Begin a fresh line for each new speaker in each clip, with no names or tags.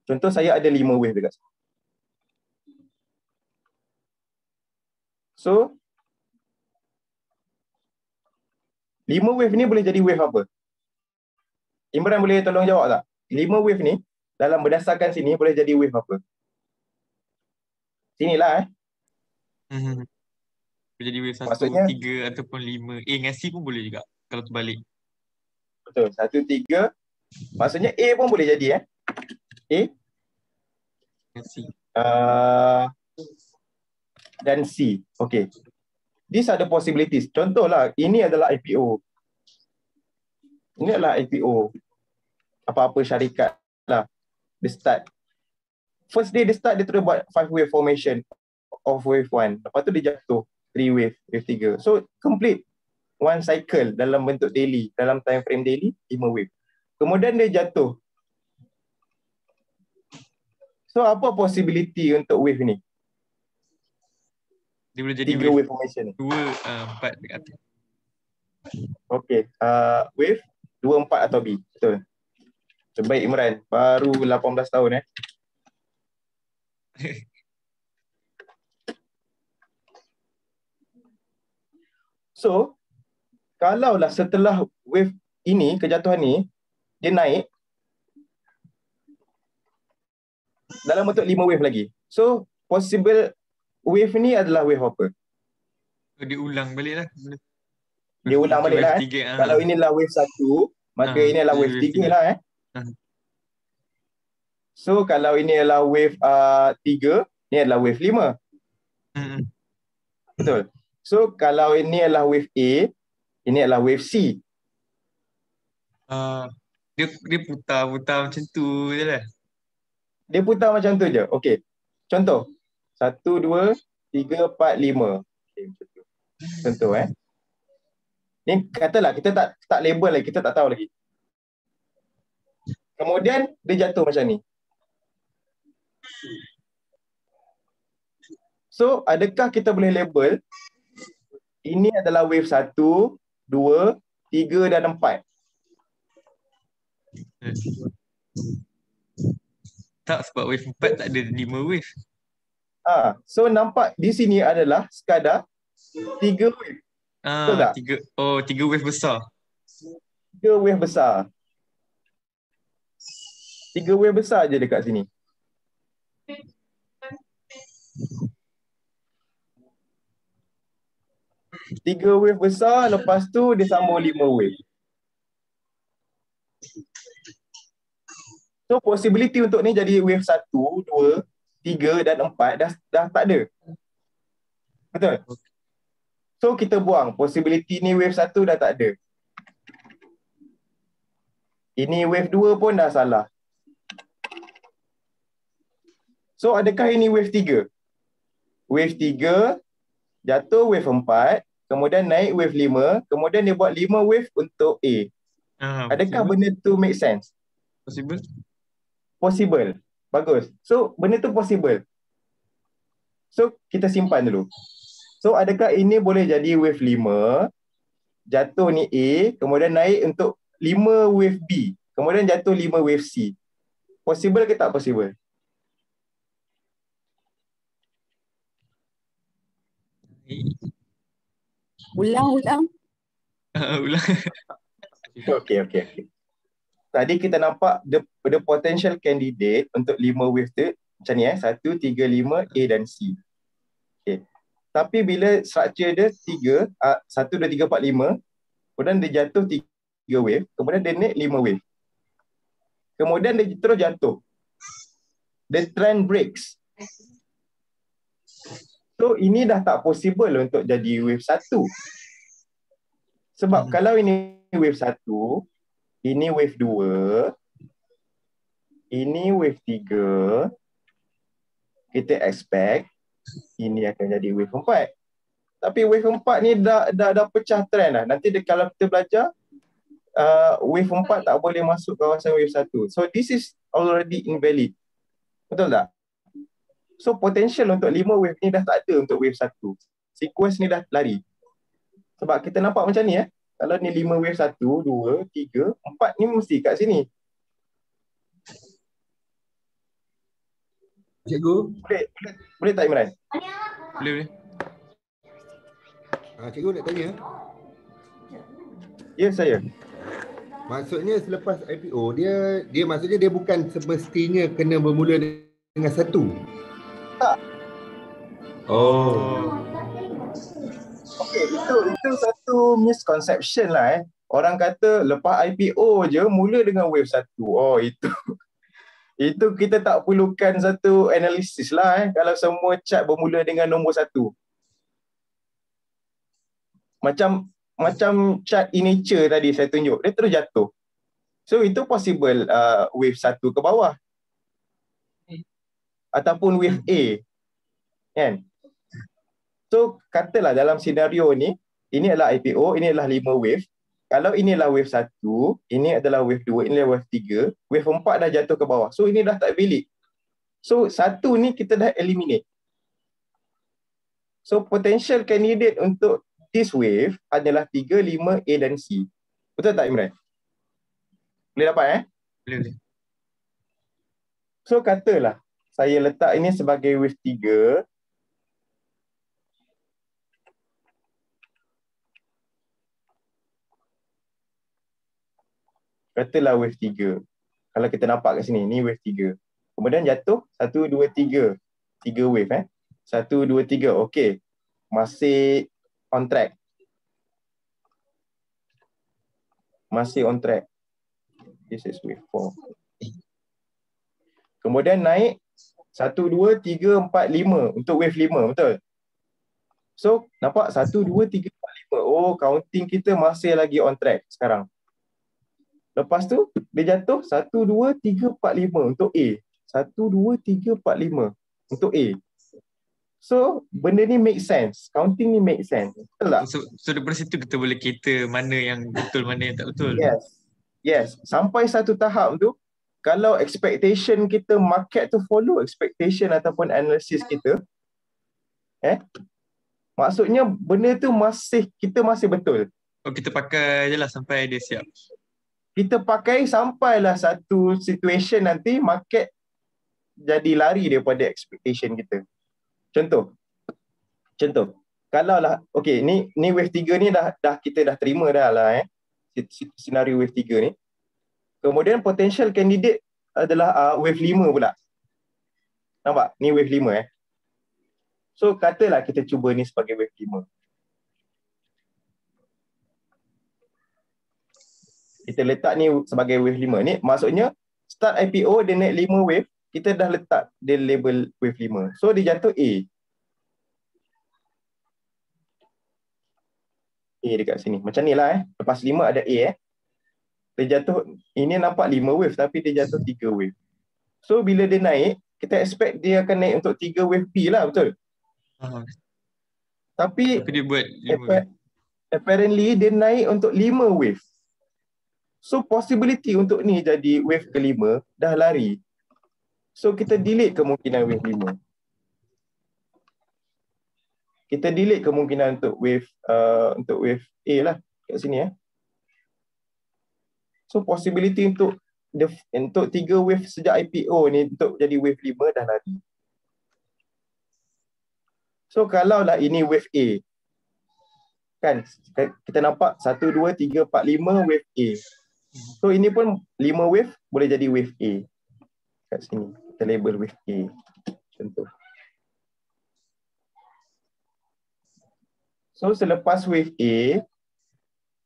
Contoh saya ada 5 wave dekat sini. So 5 wave ni boleh jadi wave apa? Imran boleh tolong jawab tak? 5 wave ni dalam berdasarkan sini boleh jadi wave apa? Sinilah
Hmm. Boleh jadi wave 1,
Maksudnya
3 ataupun 5. dengan C pun boleh juga kalau terbalik.
betul. 1, 3. Maksudnya A pun boleh jadi A
Dengan C.
Dan C. Okay. These are the possibilities. Contohlah, ini adalah IPO. Ini adalah IPO. Apa-apa syarikat lah. Dia start. First day dia start, dia terus buat 5 wave formation of wave 1. Lepas tu dia jatuh 3 wave, wave 3. So, complete one cycle dalam bentuk daily. Dalam time frame daily, 5 wave. Kemudian dia jatuh. So, apa possibility untuk wave ni?
Dia boleh jadi
3 wave formation ni.
2, 4 dekat atas.
Okay. Wave 2, 4 atau B. Betul. Terbaik Imran. Baru 18 tahun So, kalaulah setelah wave ini, kejatuhan ni, dia naik dalam bentuk 5 wave lagi. So, possible wave ni adalah wave apa?
Dia ulang balik lah.
Dia ulang balik lah. Kalau inilah wave 1, maka ini adalah wave 3 lah So, kalau ini adalah wave 3, ni adalah wave 5. Betul. So, kalau ini adalah wave A, ini adalah wave C.
Dia putar-putar macam tu je lah.
Dia putar macam tu je. Okey. Contoh. 1, 2, 3, 4, 5. Okay, macam tu. Contoh Ni katalah kita tak label lagi, kita tak tahu lagi. Kemudian dia jatuh macam ni. So, adakah kita boleh label ini adalah wave 1, 2, 3 dan 4?
Tak, sebab wave 4 tak ada 5 wave.
So nampak di sini adalah sekadar 3 wave. Betul tak?
3 wave besar.
3 wave besar. 3 wave besar je dekat sini. Tiga wave besar, lepas tu dia sambung 5 wave. So possibility untuk ni jadi wave 1, 2, 3 dan 4 dah tak ada. Betul? So kita buang. Possibility ni wave 1 dah tak ada. Ini wave 2 pun dah salah. So adakah ini wave 3? Wave 3 jatuh wave 4, kemudian naik wave 5, kemudian dia buat 5 wave untuk A. Adakah benda tu make sense?
Possible.
Possible. Bagus. So benda tu possible. So kita simpan dulu. So adakah ini boleh jadi wave 5, jatuh ni A, kemudian naik untuk 5 wave B, kemudian jatuh 5 wave C. Possible ke tak possible?
Ulang.
Okay. Tadi kita nampak the potential candidate untuk 5 wave tu macam ni 1, 3, 5, A dan C. Okay. Tapi bila structure dia 3, 1, 2, 3, 4, 5, kemudian dia jatuh 3 wave, kemudian dia naik 5 wave. Kemudian dia terus jatuh. The trend breaks. So ini dah tak possible untuk jadi wave 1. Sebab kalau ini wave 1, ini wave 2, ini wave 3, kita expect ini akan jadi wave 4. Tapi wave 4 ni dah pecah trend dah. Nanti kalau kita belajar, wave 4 tak boleh masuk kawasan wave 1. So this is already invalid. Betul tak? So potential untuk 5 wave ni dah tak ada untuk wave 1. Sequence ni dah lari. Sebab kita nampak macam ni kalau ni 5 wave 1, 2, 3, 4 ni mesti kat sini.
Cikgu.
Boleh tak Imran?
Boleh.
Cikgu nak tanya.
Ya, saya.
Maksudnya selepas IPO, dia maksudnya dia bukan semestinya kena bermula dengan 1.
Tak.
Oh.
Okay, itu satu misconception lah. Orang kata lepas IPO je mula dengan wave 1. Oh, itu kita tak perlukan satu analisis lah kalau semua chart bermula dengan nombor 1. Macam chart e-nature tadi saya tunjuk, dia terus jatuh. So itu possible wave 1 ke bawah. Ataupun wave A. Kan? So katalah dalam senario ni, ini adalah IPO, ini adalah 5 wave. Kalau ini adalah wave 1, ini adalah wave 2, ini adalah wave 3, wave 4 dah jatuh ke bawah. So ini dah tak valid. So 1 ni kita dah eliminate. So potential candidate untuk this wave adalah 3, 5, A dan C. Betul tak Imran? Boleh dapat
Boleh.
So katalah saya letak ini sebagai wave 3. Katalah wave 3. Kalau kita nampak kat sini, ni wave 3. Kemudian jatuh 1, 2, 3. 3 wave 1, 2, 3. Okey. Masih on track. Masih on track. This is wave 4. Kemudian naik 1, 2, 3, 4, 5 untuk wave 5, betul? So, nampak 1, 2, 3, 4, 5. Oh, counting kita masih lagi on track sekarang. Lepas tu, dia jatuh 1, 2, 3, 4, 5 untuk A. 1, 2, 3, 4, 5 untuk A. So, benda ni make sense. Counting ni make sense. Betul tak?
So daripada situ kita boleh cater mana yang betul, mana yang tak betul.
Yes. Sampai satu tahap tu, kalau expectation kita market to follow expectation ataupun analisis kita, maksudnya benda tu kita masih betul.
Oh, kita pakai je lah sampai dia siap.
Kita pakai sampailah satu situation nanti market jadi lari daripada expectation kita. Contoh. Kalau lah, okay, ni wave 3 ni dah kita dah terima dah lah senario wave 3 ni. Kemudian potential candidate adalah wave 5 pula. Nampak? Ni wave 5 So katalah kita cuba ni sebagai wave 5. Kita letak ni sebagai wave 5. Ni maksudnya start IPO dia naik 5 wave, kita dah letak dia label wave 5. So dia jatuh A. A dekat sini. Macam ni lah Lepas 5 ada A Dia jatuh, ini nampak 5 wave tapi dia jatuh 3 wave. So bila dia naik, kita expect dia akan naik untuk 3 wave B lah, betul? Tapi
dia buat 5 wave.
Apparently dia naik untuk 5 wave. So possibility untuk ni jadi wave kelima dah lari. So kita delete kemungkinan wave 5. Kita delete kemungkinan untuk wave A lah kat sini So possibility untuk 3 wave sejak IPO ni untuk jadi wave 5 dah lari. So kalau lah ini wave A, kan kita nampak 1, 2, 3, 4, 5 wave A. So ini pun 5 wave boleh jadi wave A. Kat sini kita label wave A. Contoh. So selepas wave A,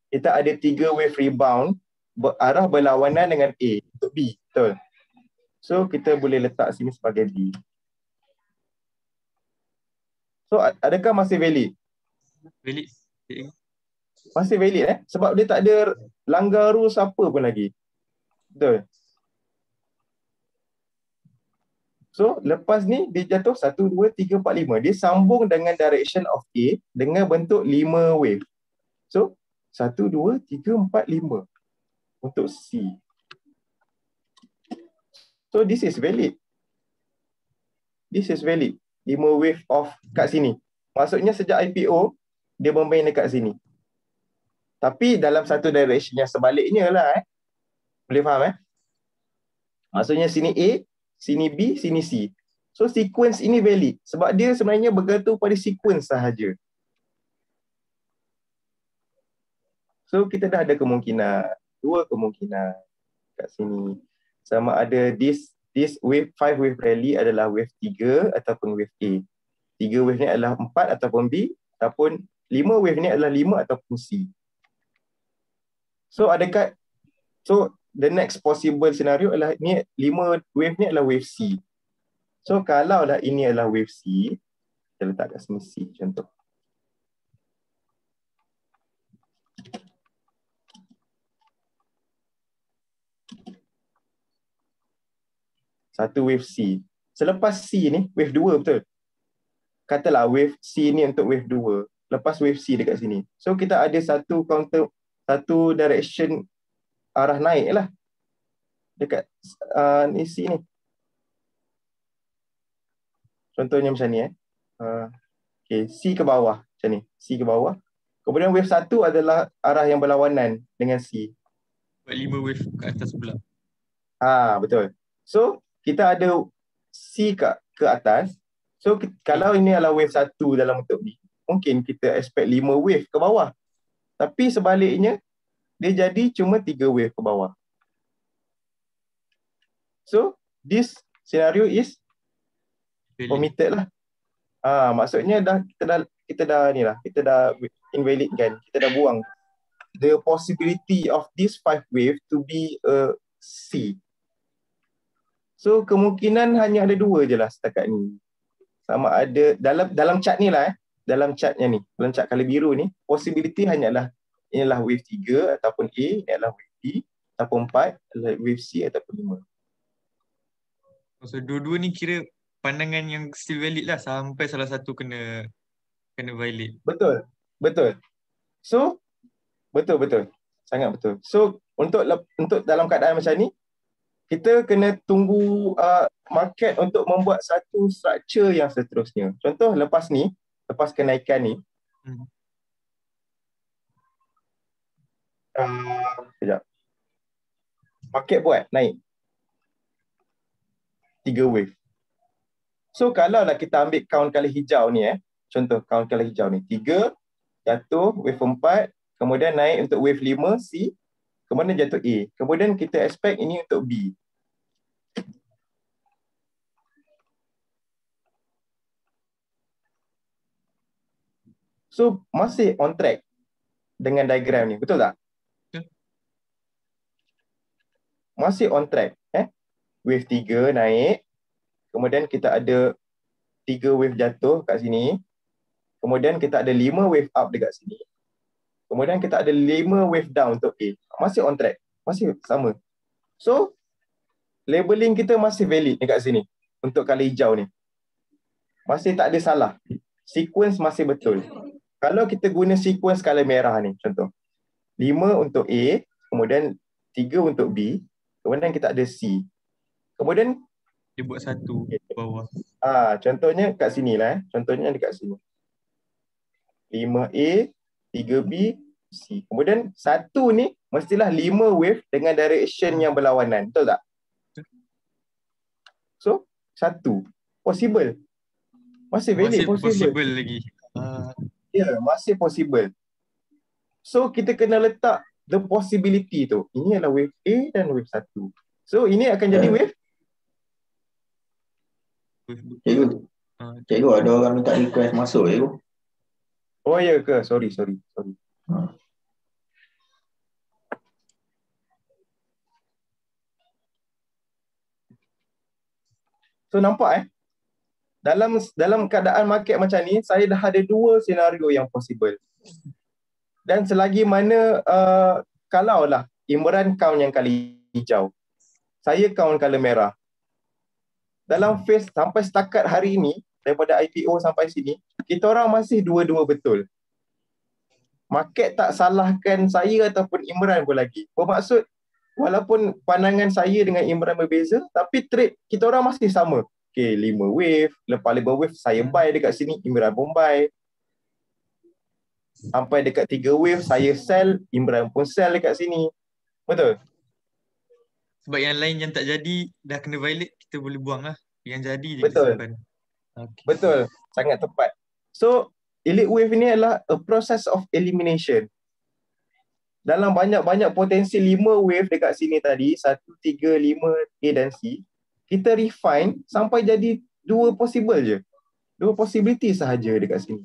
kita ada 3 wave rebound berarah berlawanan dengan A untuk B. Betul? So kita boleh letak sini sebagai B. So adakah masih valid?
Valid.
Masih valid sebab dia tak ada langgar rules apa pun lagi. Betul? So lepas ni dia jatuh 1, 2, 3, 4, 5. Dia sambung dengan direction of A dengan bentuk 5 wave. So 1, 2, 3, 4, 5 untuk C. So this is valid. This is valid. 5 wave off kat sini. Maksudnya sejak IPO dia bermain dekat sini. Tapi dalam satu direction yang sebaliknya lah Boleh faham Maksudnya sini A, sini B, sini C. So sequence ini valid sebab dia sebenarnya bergantung pada sequence sahaja. So kita dah ada kemungkinan, dua kemungkinan kat sini. Sama ada this wave 5 wave rally adalah wave 3 ataupun wave A. 3 wave ni adalah 4 ataupun B, ataupun 5 wave ni adalah 5 ataupun C. So the next possible scenario adalah ni 5 wave ni adalah wave C. So kalau lah ini adalah wave C, kita letak kat sini C contoh. Satu wave C. Selepas C ni, wave 2 betul. Katalah wave C ni untuk wave 2. Lepas wave C dekat sini. So kita ada satu direction arah naik lah. Dekat ni C ni. Contohnya macam ni okay, C ke bawah. Macam ni. C ke bawah. Kemudian wave 1 adalah arah yang berlawanan dengan C.
5 wave ke atas pula.
Betul. So kita ada C ke atas. So kalau ini adalah wave 1 dalam bentuk B, mungkin kita expect 5 wave ke bawah. Tapi sebaliknya dia jadi cuma 3 wave ke bawah. So this scenario is omitted lah. Maksudnya kita dah invalid kan. Kita dah buang the possibility of this 5 wave to be a C. So kemungkinan hanya ada 2 je lah setakat ni. Sama ada dalam chart ni lah dalam chartnya ni, dalam chart color biru ni, possibility hanyalah inilah wave 3 ataupun A, ini adalah wave B, ataupun 4 adalah wave C ataupun 5.
So dua-dua ni kira pandangan yang still valid lah sampai salah satu kena valid.
Betul. So betul. Sangat betul. So untuk dalam keadaan macam ni, kita kena tunggu market untuk membuat satu structure yang seterusnya. Contoh lepas kenaikan ni, sekejap. Market buat naik 3 wave. So kalau lah kita ambil count color hijau ni contoh count color hijau ni, 3 jatuh wave 4, kemudian naik untuk wave 5 C, kemudian jatuh A. Kemudian kita expect ini untuk B. So masih on track dengan diagram ni, betul tak? Masih on track. Wave 3 naik, kemudian kita ada 3 wave jatuh kat sini, kemudian kita ada 5 wave up dekat sini, kemudian kita ada 5 wave down untuk A. Masih on track, masih sama. So labeling kita masih valid dekat sini untuk color hijau ni. Masih tak ada salah. Sequence masih betul. Kalau kita guna sequence color merah ni, contoh 5 untuk A, kemudian 3 untuk B, kemudian kita ada C. Kemudian
dia buat satu bawah.
Contohnya kat sini lah. Contohnya dekat sini. 5A, 3B, C. Kemudian satu ni mestilah 5 wave dengan direction yang berlawanan. Betul tak? So, satu. Possible. Masih valid.
Possible lagi.
Masih possible. So, kita kena letak the possibility tu. Ini adalah wave A dan wave 1. So, ini akan jadi wave.
Cikgu ada orang minta request masuk cikgu.
Oh ya ke? Sorry. So nampak dalam keadaan market macam ni, saya dah ada 2 senario yang possible. Dan selagi mana kalaulah Imran count yang kali hijau, saya count color merah. Dalam phase sampai setakat hari ini, daripada IPO sampai sini, kita orang masih dua-dua betul. Market tak salahkan saya ataupun Imran pun lagi. Bermaksud, walaupun pandangan saya dengan Imran berbeza, tapi trade kita orang masih sama. Okay, 5 wave, lepas 5 wave saya buy dekat sini, Imran pun buy. Sampai dekat 3 wave, saya sell, Imran pun sell dekat sini. Betul?
Sebab yang lain yang tak jadi, dah kena violate, kita boleh buang lah. Yang jadi je kita
Betul.
simpan. Okay.
Betul, sangat tepat. So, elite wave ni adalah a process of elimination. Dalam banyak-banyak potensi 5 wave dekat sini tadi, 1, 3, 5, A dan C, kita refine sampai jadi 2 possible je. 2 possibility sahaja dekat sini.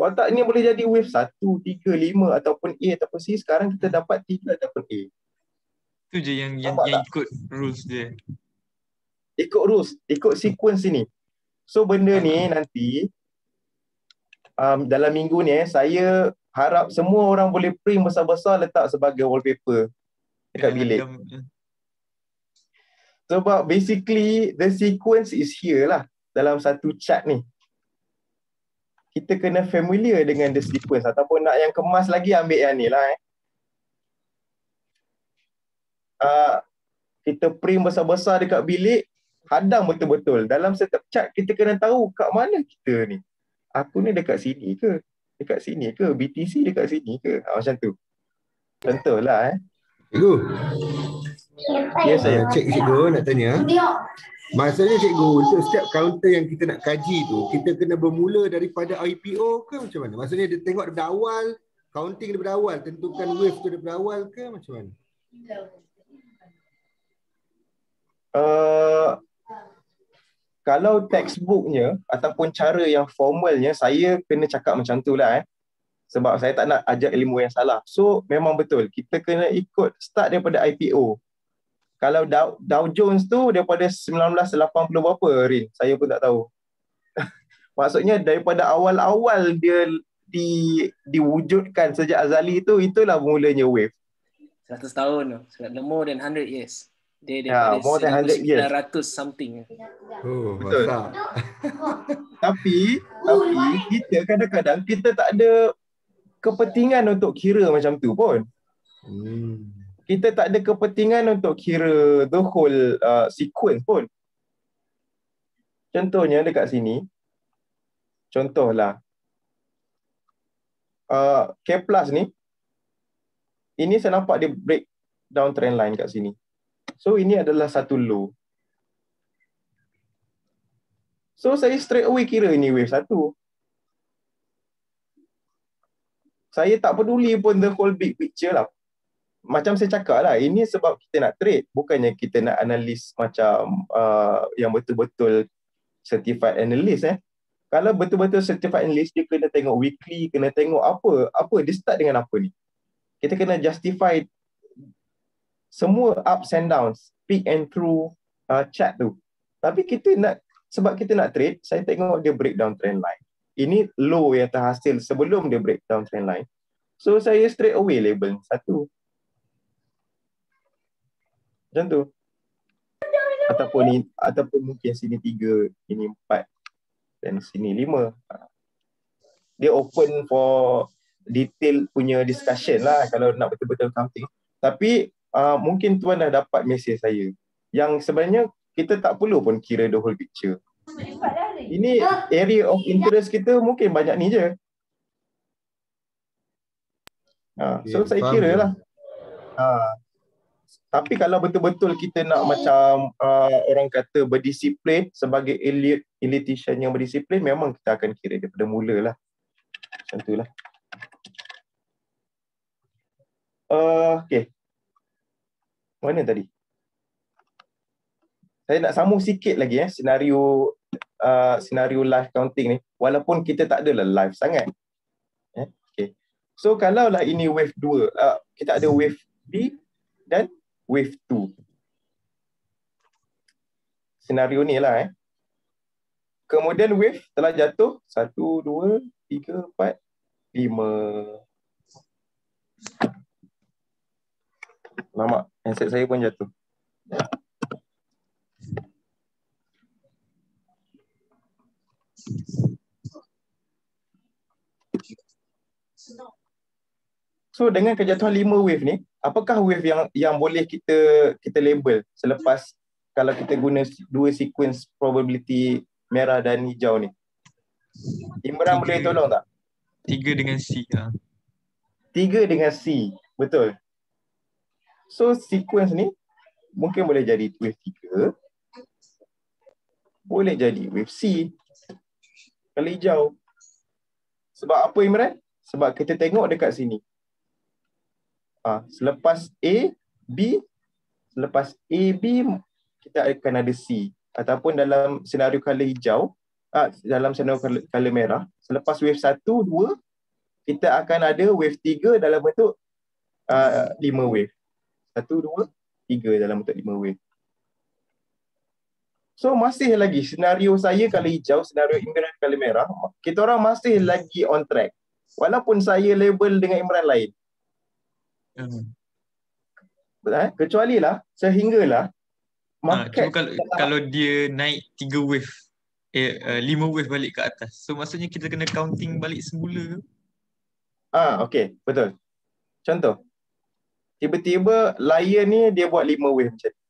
Watak ni boleh jadi wave 1, 3, 5 ataupun A ataupun C. Sekarang kita dapat 3 ataupun A.
Itu je yang
Nampak tak?
ikut rules dia.
Ikut rules, ikut sequence ini. So benda ni nanti dalam minggu ni saya harap semua orang boleh print besar-besar letak sebagai wallpaper dekat bilik. Sebab basically the sequence is here lah dalam satu chart ni. Kita kena familiar dengan the sequence ataupun nak yang kemas lagi ambil yang ni lah kita print besar-besar dekat bilik, hadang betul-betul. Dalam setiap chart kita kena tahu kat mana kita ni. Aku ni dekat sini ke? Dekat sini ke? BTC dekat sini ke? Macam tu. Contohlah
Cikgu,
Ya saya.
cikgu nak tanya. Maksudnya cikgu, untuk setiap counter yang kita nak kaji tu, kita kena bermula daripada IPO ke macam mana? Maksudnya dia tengok daripada awal, counting daripada awal, tentukan wave tu daripada awal ke macam mana?
Kalau textbooknya ataupun cara yang formalnya, saya kena cakap macam tu lah sebab saya tak nak ajar ilmu yang salah. So memang betul, kita kena ikut start daripada IPO. Kalau Dow Jones tu daripada 1980 berapa Rin? Saya pun tak tahu. Maksudnya daripada awal-awal dia diwujudkan sejak azali tu, itulah mulanya wave.
100 tahun tu. More than 100 years. Dia
more than 100 years.
1900 something.
Oh,
betul.
masak.
Tapi kita kadang-kadang kita tak ada kepentingan untuk kira macam tu pun. Kita tak ada kepentingan untuk kira the whole sequence pun. Contohnya dekat sini, contohlah K plus ni, ini saya nampak dia break down trend line kat sini. So ini adalah satu low. So saya straight away kira ini wave 1. Saya tak peduli pun the whole big picture lah. Macam saya cakap lah, ini sebab kita nak trade, bukannya kita nak analis macam yang betul-betul certified analyst Kalau betul-betul certified analyst, dia kena tengok weekly, kena tengok apa dia start dengan apa ni. Kita kena justify semua ups and downs, peak and through chart tu. Tapi kita nak, sebab kita nak trade, saya tengok dia breakdown trend line. Ini low yang terhasil sebelum dia breakdown trend line. So saya straight away label 1. Macam tu. Ataupun mungkin sini 3, ini 4 dan sini 5. Dia open for detail punya discussion lah kalau nak betul-betul counting. Tapi mungkin tuan dah dapat mesej saya yang sebenarnya kita tak perlu pun kira the whole picture. Ini area of interest kita mungkin banyak ni je. So saya kira lah. Tapi kalau betul-betul kita nak macam orang kata berdisiplin, sebagai elitician yang berdisiplin, memang kita akan kira daripada mula lah. Macam tu lah. Okay. Mana tadi? Saya nak sambung sikit lagi senario live counting ni. Walaupun kita tak adalah live sangat. Okay. So kalau lah ini wave 2, kita ada wave B dan wave 2. Senario ni lah Kemudian wave telah jatuh 1, 2, 3, 4, 5. Lama, handset saya pun jatuh. So dengan kejatuhan 5 wave ni, apakah wave yang boleh kita label selepas kalau kita guna 2 sequence probability merah dan hijau ni? Imran boleh tolong tak?
3 dengan C.
3 dengan C, betul. So sequence ni mungkin boleh jadi wave 3, Boleh jadi wave C. Kalau hijau. Sebab apa Imran? Sebab kita tengok dekat sini. Selepas A, B, selepas A, B, kita akan ada C. Ataupun dalam senario color hijau, dalam senario color merah, selepas wave 1, 2, kita akan ada wave 3 dalam bentuk 5 wave. 1, 2, 3 dalam bentuk 5 wave. So masih lagi senario saya color hijau, senario Imran color merah, kita orang masih lagi on track. Walaupun saya label dengan Imran lain. Kecuali lah, sehinggalah market
kalau dia naik 3 wave, 5 wave balik ke atas. So maksudnya kita kena counting balik semula ke?
Okey, betul. Contoh, tiba-tiba Lion ni dia buat 5 wave macam ni.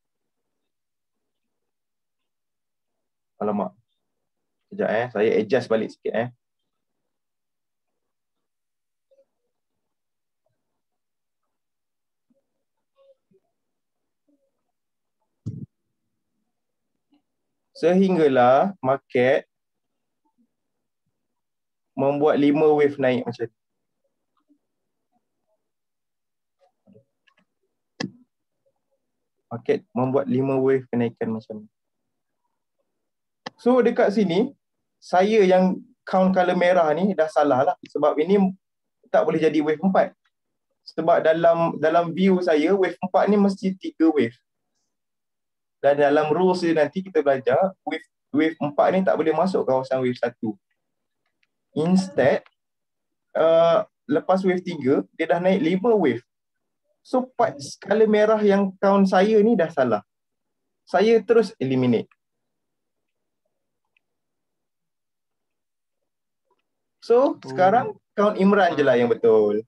Alamak. Sekejap saya adjust balik sikit Sehinggalah market membuat 5 wave naik macam ni. Market membuat 5 wave kenaikan macam ni. So dekat sini, saya yang count color merah ni dah salah lah. Sebab ini tak boleh jadi wave 4. Sebab dalam view saya, wave 4 ni mesti 3 wave. Dan dalam rules dia nanti kita belajar, wave 4 ni tak boleh masuk kawasan wave 1. Instead, lepas wave 3, dia dah naik 5 wave. So part color merah yang count saya ni dah salah. Saya terus eliminate. So sekarang count Imran je lah yang betul.